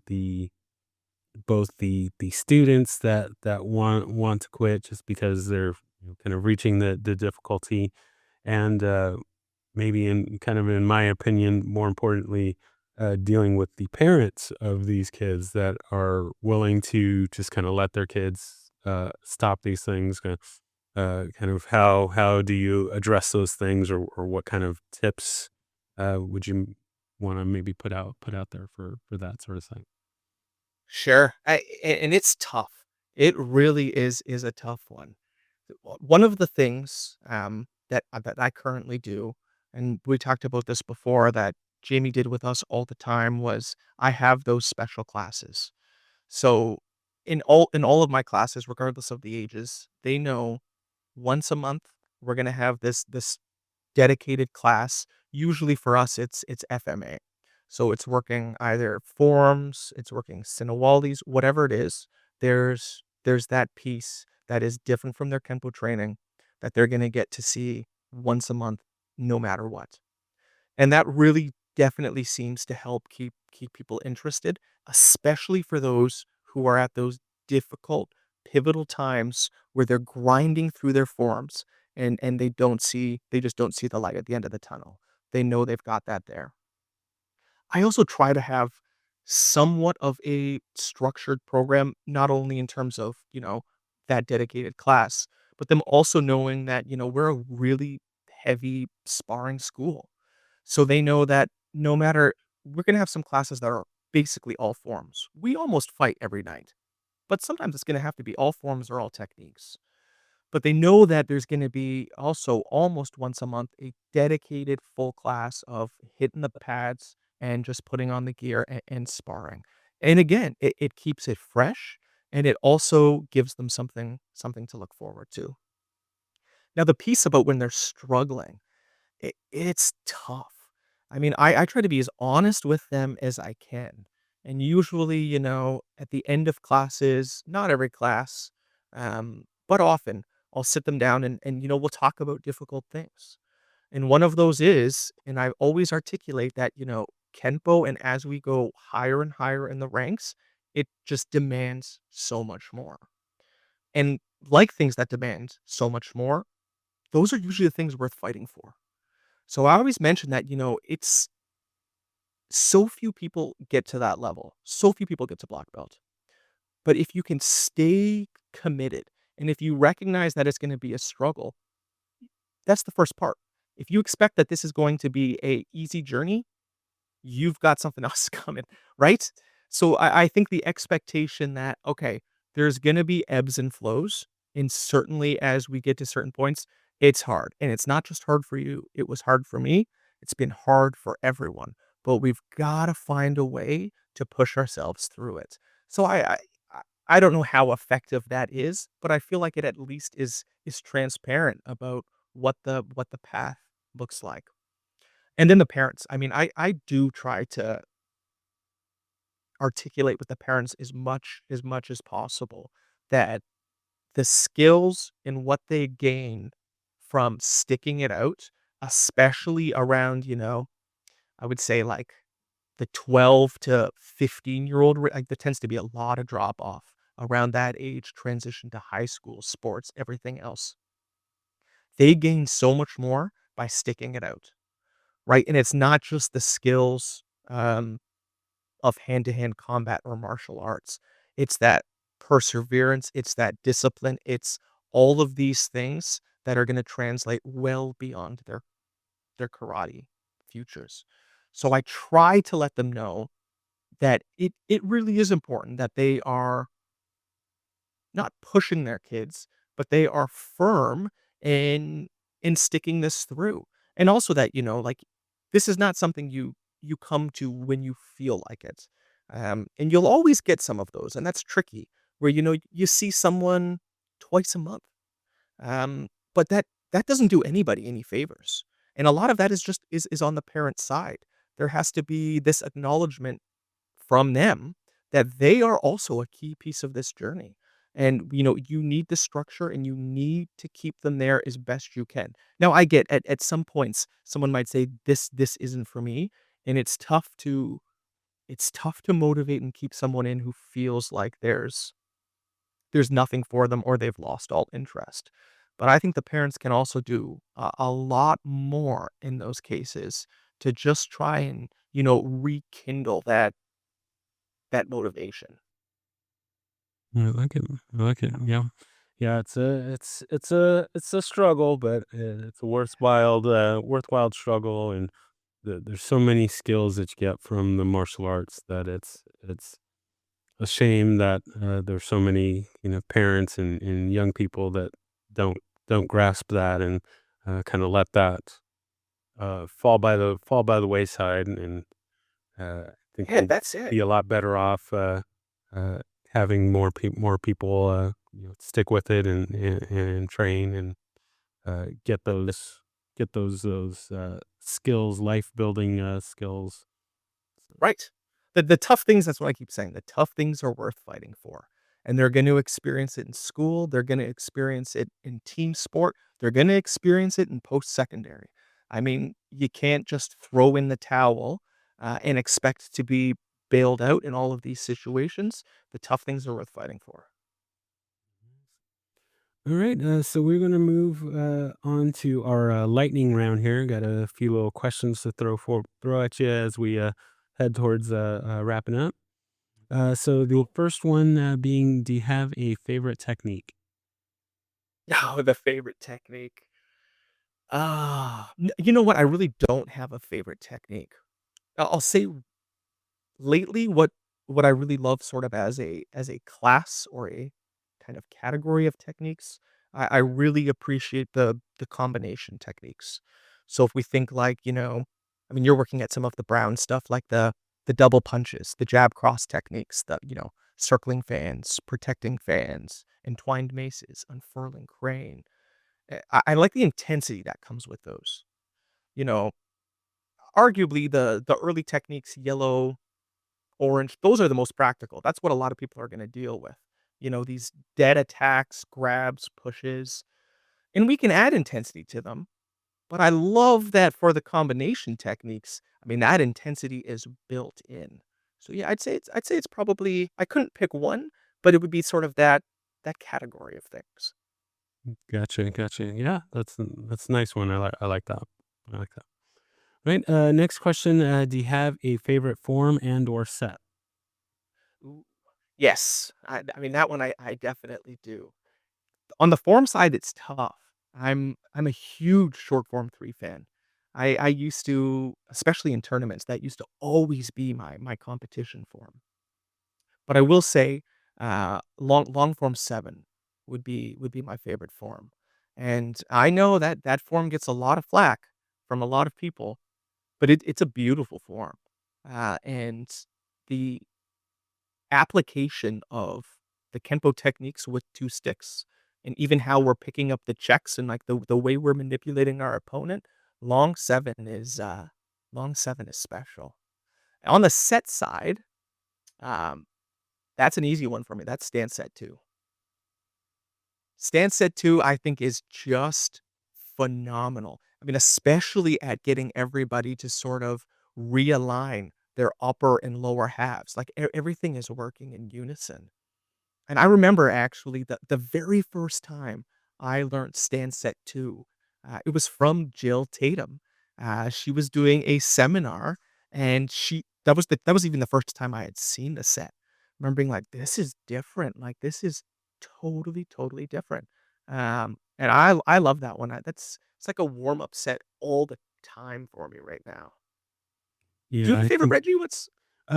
both the students that want to quit just because they're kind of reaching the difficulty and maybe in kind of in my opinion more importantly dealing with the parents of these kids that are willing to just kind of let their kids stop these things kind of how do you address those things or what kind of tips would you want to maybe put out there for that sort of thing. Sure. And it's tough. It really is a tough one. One of the things that I currently do, and we talked about this before, that Jamie did with us all the time, was I have those special classes. So in all of my classes, regardless of the ages, they know once a month we're gonna have this dedicated class. Usually for us, it's FMA. So it's working either forms, it's working Sinawalis, whatever it is. There's that piece that is different from their Kenpo training that they're gonna get to see once a month, no matter what. And that really definitely seems to help keep people interested, especially for those who are at those difficult, pivotal times where they're grinding through their forms and they just don't see the light at the end of the tunnel. They know they've got that there. I also try to have somewhat of a structured program, not only in terms of, that dedicated class, but them also knowing that, we're a really heavy sparring school. So they know that no matter we're gonna have some classes that are basically all forms. We almost fight every night, but sometimes it's gonna have to be all forms or all techniques. But they know that there's gonna be also almost once a month a dedicated full class of hitting the pads and just putting on the gear and sparring. And again, it keeps it fresh and it also gives them something to look forward to. Now the piece about when they're struggling, it's tough. I mean, I try to be as honest with them as I can. And usually, at the end of classes, not every class, but often, I'll sit them down and we'll talk about difficult things. And one of those is, and I always articulate that, Kenpo, and as we go higher and higher in the ranks, it just demands so much more. And like things that demand so much more, those are usually the things worth fighting for. So I always mention that, it's so few people get to that level. So few people get to black belt. But if you can stay committed and if you recognize that it's going to be a struggle, that's the first part. If you expect that this is going to be a easy journey, you've got something else coming, right? So I think the expectation that, okay, there's going to be ebbs and flows. And certainly as we get to certain points, it's hard. And it's not just hard for you, it was hard for me. It's been hard for everyone. But we've got to find a way to push ourselves through it. So I don't know how effective that is, but I feel like it at least is transparent about what the path looks like. And then the parents, I mean, I do try to articulate with the parents as much as possible that the skills and what they gain from sticking it out, especially around, I would say like the 12 to 15-year-old, like there tends to be a lot of drop off around that age, transition to high school, sports, everything else. They gain so much more by sticking it out, right? And it's not just the skills, of hand-to-hand combat or martial arts. It's that perseverance, it's that discipline, it's all of these things that are gonna translate well beyond their karate futures. So I try to let them know that it really is important that they are not pushing their kids, but they are firm in sticking this through. And also that, like, this is not something you come to when you feel like it. And you'll always get some of those, and that's tricky, where, you see someone twice a month. But that doesn't do anybody any favors. And a lot of that is just is on the parent side. There has to be this acknowledgement from them that they are also a key piece of this journey. And you need the structure and you need to keep them there as best you can. Now I get at some points someone might say this isn't for me, and it's tough to motivate and keep someone in who feels like there's nothing for them or they've lost all interest. But I think the parents can also do a lot more in those cases to just try and rekindle that motivation. I like it. I like it. Yeah. Yeah, it's a struggle, but it's a worthwhile struggle, and there's so many skills that you get from the martial arts that it's a shame that there's so many parents and young people that don't don't grasp that and kind of let that fall by the wayside, and I think Yeah, we'll that's it. be a lot better off uh, having more people stick with it and train and get those skills, life building skills. Right. The tough things, that's what I keep saying. The tough things are worth fighting for. And they're going to experience it in school. They're going to experience it in team sport. They're going to experience it in post secondary. I mean, you can't just throw in the towel and expect to be bailed out in all of these situations. The tough things are worth fighting for. All right, so we're gonna move on to our lightning round here. Got a few little questions to throw at you as we head towards wrapping up. So the first one being, do you have a favorite technique? Oh, the favorite technique. You know what? I really don't have a favorite technique. I'll say lately what I really love sort of as a class or a kind of category of techniques, I really appreciate the combination techniques. So if we think like, I mean, you're working at some of the brown stuff like the double punches, the jab cross techniques, circling fans, protecting fans, entwined maces, unfurling crane. I like the intensity that comes with those. You know, arguably the early techniques, yellow, orange, those are the most practical. That's what a lot of people are gonna deal with. These dead attacks, grabs, pushes, and we can add intensity to them, but I love that for the combination techniques, I mean, that intensity is built in. So, yeah, I'd say it's probably I couldn't pick one, but it would be sort of that category of things. Gotcha, gotcha. Yeah, that's a nice one. I like that. I like that. Right. Next question. Do you have a favorite form and or set? Ooh, yes. I mean, that one I definitely do. On the form side, it's tough. I'm a huge short form 3 fan. I used to, especially in tournaments, that used to always be my competition form. But I will say, long form 7 would be my favorite form. And I know that that form gets a lot of flack from a lot of people, but it's a beautiful form. And the application of the Kenpo techniques with 2 sticks, and even how we're picking up the checks and, like, the way we're manipulating our opponent, long 7 is, long 7 is special. On the set side, um, that's an easy one for me, that's stand set 2. Stand set 2, I think, is just phenomenal. I mean, especially at getting everybody to sort of realign their upper and lower halves, like, everything is working in unison. And I remember actually the very first time I learned stand set 2, it was from Jill Tatum. She was doing a seminar, and she that was even the first time I had seen the set. I remember being like, "This is different, like, this is totally, totally different." And I love that one. It's like a warm-up set all the time for me right now. Do you Yeah, have a I favorite, think. Reggie? What's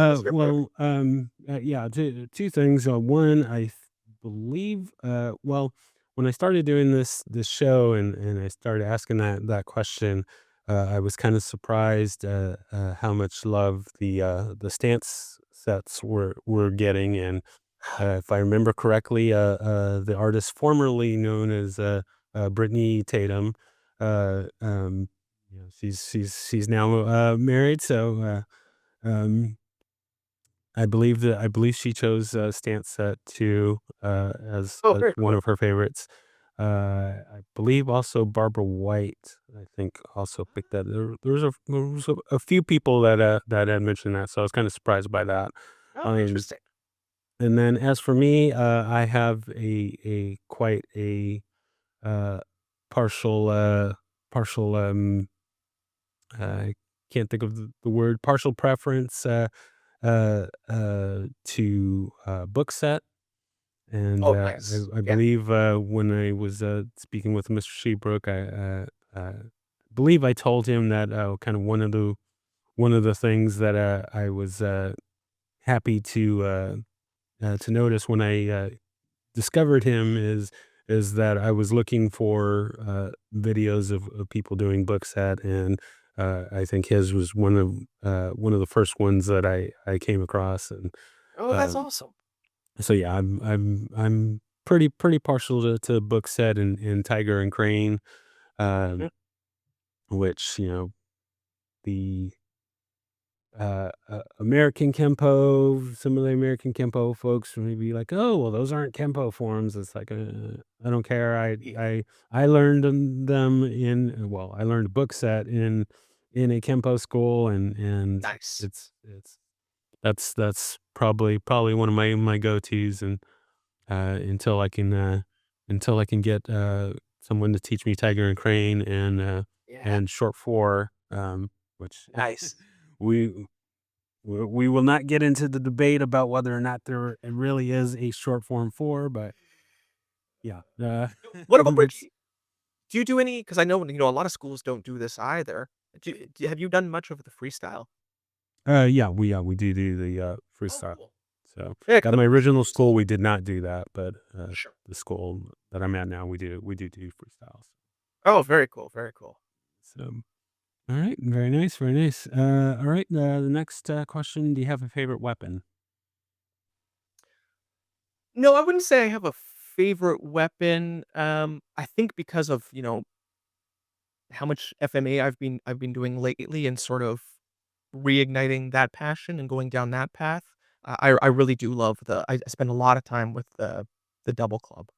your favorite? Yeah, two things. One, believe. Well, when I started doing this show and I started asking that question, I was kind of surprised how much love the stance sets were getting, and if I remember correctly, the artist formerly known as Brittany Tatum, uh, um, she's now married, so. Um, I believe she chose, Stance Set 2, Oh, as very one cool. of her favorites. I believe also Barbara White, I think, also picked that. There was a few people that had mentioned that, so I was kinda surprised by that. Oh, Um, interesting. and then as for me, I have a quite a, uh, partial, partial, I can't think of the word, partial preference, to book set. And Oh, nice. I Yeah. believe when I was speaking with Mr. Seabrook, believe I told him that kind of one of the things that I was happy to notice when I discovered him is that I was looking for videos of people doing book set, and I think his was one of the first ones that I came across, and Oh, that's um, awesome. so yeah, I'm pretty partial to book set and Tiger and Crane, um, Mhm. which the American Kenpo, some of the American Kenpo folks may be like, "Oh, well, those aren't Kenpo forms." It's like, I don't care. Yeah. I learned them in well, I learned book set in a Kenpo school, and Nice. it's that's probably one of my go tos, and uh, until I can uh, until I can get someone to teach me Tiger and Crane Yeah. and short four, which Nice. we we will not get into the debate about whether or not there really is a short form four, but yeah, What about which Reggie? Do you do any? Because I know, a lot of schools don't do this either. Have you done much of the freestyle? Yeah, we do the Oh, freestyle. cool. So at my Excellent. original school, we did not do that, but Sure. the school that I'm at now, we do freestyles. Oh, very cool, very cool. So all right, very nice, very nice. All right, the next question: Do you have a favorite weapon? No, I wouldn't say I have a favorite weapon. I think because of, how much FMA I've been doing lately and sort of reigniting that passion and going down that path. I really do love I spend a lot of time with the double club.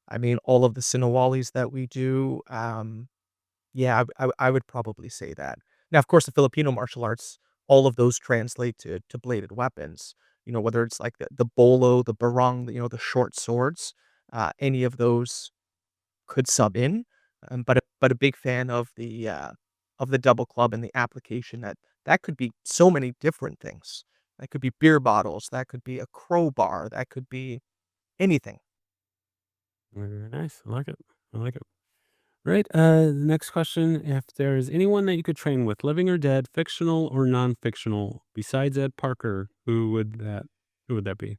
I mean, all of the Sinawali's that we do, yeah, I would probably say that. Now, of course, the Filipino martial arts, all of those translate to bladed weapons. Whether it's like the bolo, the barong, the short swords, any of those could sub in. But a big fan of the double club and the application that could be so many different things. That could be beer bottles, that could be a crowbar, that could be anything. Very nice. I like it. I like it. Right. The next question: If there is anyone that you could train with, living or dead, fictional or non-fictional, besides Ed Parker, Who would that be?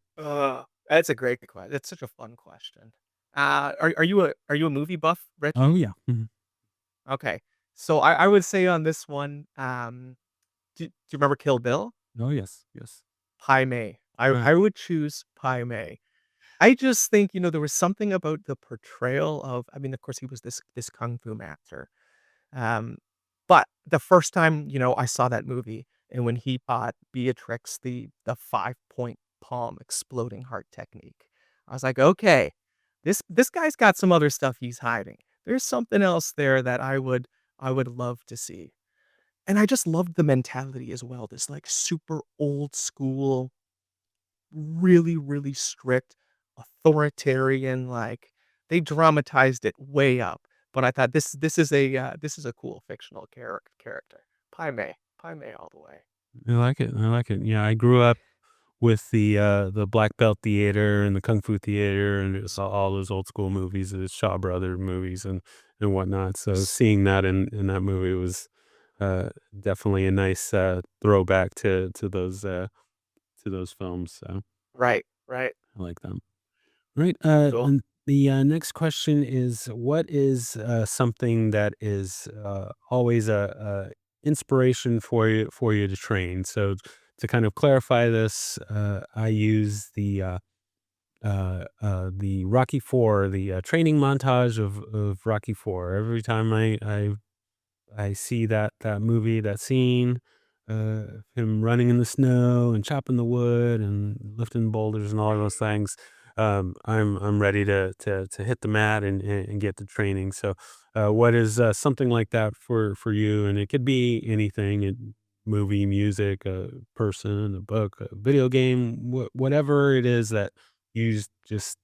That's a great question. That's such a fun question. Are you a movie buff, Reggie? Oh yeah. Okay. So I would say on this one, do you remember Kill Bill? Oh yes. Yes. Pai Mei. I All right. I would choose Pai Mei. I just think, there was something about the portrayal of, I mean, of course, he was this kung fu master. Um, but the first time, I saw that movie and when he taught Beatrix the 5-point palm exploding heart technique, I was like, "Okay, this guy's got some other stuff he's hiding. There's something else there that I would love to see." And I just loved the mentality as well, this, like, super old school, really, really strict, authoritarian, like, they dramatized it way up, but I thought this is a cool fictional character. Pai Mei. Pai Mei all the way. I like it. I like it. Yeah, I grew up with the black belt theater and the kung fu theater, and it saw all those old school movies, the Shaw Brother movies, and whatnot. So S seeing that in that movie was uh, definitely a nice throwback to those films. So Right, right. I like them. Right. Cool. And the next question is: What is something that is always a inspiration for you to train? So to kind of clarify this, I use the Rocky Four, the training montage of Rocky Four. Every time I see that movie, that scene, him running in the snow and chopping the wood and lifting boulders and all of those things. I'm ready to hit the mat and get the training. So, what is something like that for you? And it could be anything: movie, music, a person, a book, a video game, whatever it is that just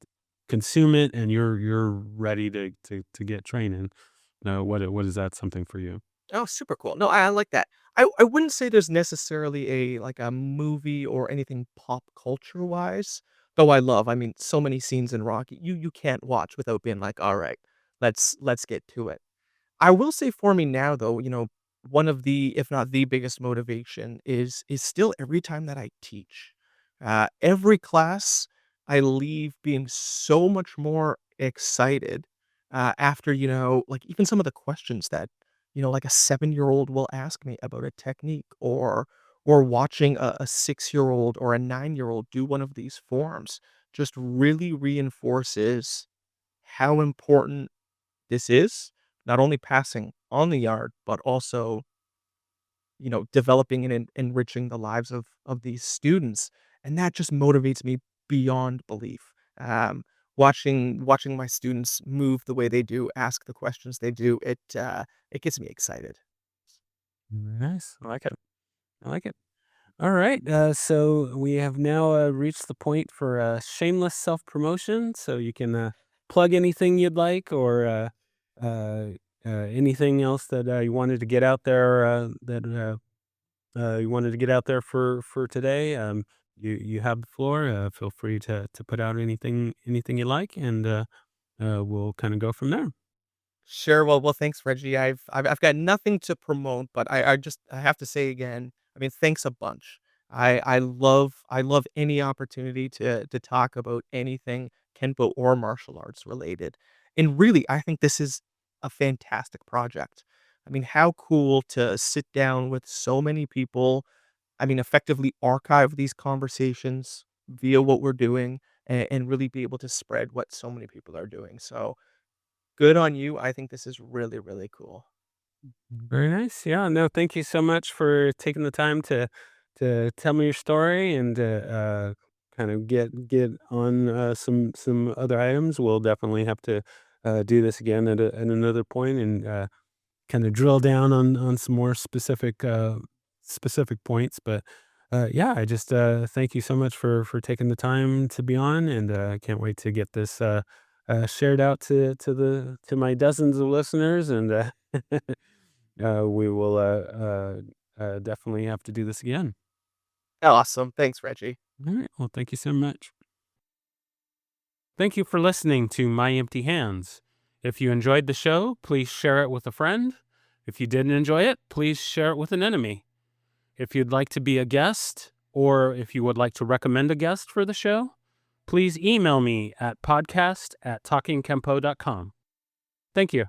consume it, and you're ready to get training. What is that something for you? Oh, super cool. No, I like that. I wouldn't say there's necessarily a movie or anything pop culture wise, though I mean, so many scenes in Rocky you can't watch without being like, "Alright, let's get to it." I will say for me now though, one of the, if not the biggest motivation is still every time that I teach. Every class, I leave being so much more excited, after, like even some of the questions that, like a 7-year-old will ask me about a technique or watching a 6-year-old or a 9-year-old do one of these forms just really reinforces how important this is, not only passing on the yard, but also, developing and enriching the lives of these students, and that just motivates me beyond belief. Watching my students move the way they do, ask the questions they do, it gets me excited. Very nice. I like it. I like it. All right. So we have now reached the point for shameless self promotion. So you can plug anything you'd like, or uh, anything else that you wanted to get out there you wanted to get out there for today. You have the floor. Feel free to put out anything you like, and we'll kind of go from there. Sure. Well, thanks, Reggie. I've got nothing to promote, but I have to say again, I mean, thanks a bunch. I love any opportunity to talk about anything Kenpo or martial arts related. And really, I think this is a fantastic project. I mean, how cool to sit down with so many people. I mean, effectively archive these conversations via what we're doing and really be able to spread what so many people are doing. So good on you. I think this is really, really cool. Very nice. Yeah. No, thank you so much for taking the time to tell me your story and kind of get on some other items. We'll definitely have to do this again at another point and kind of drill down on some more specific points. But yeah, I just thank you so much for taking the time to be on, and I can't wait to get this shared out to my dozens of listeners, and we will definitely have to do this again. Awesome. Thanks, Reggie. All right. Well, thank you so much. Thank you for listening to My Empty Hands. If you enjoyed the show, please share it with a friend. If you didn't enjoy it, please share it with an enemy. If you'd like to be a guest, or if you would like to recommend a guest for the show, please email me at podcast@talkingkempo.com. Thank you.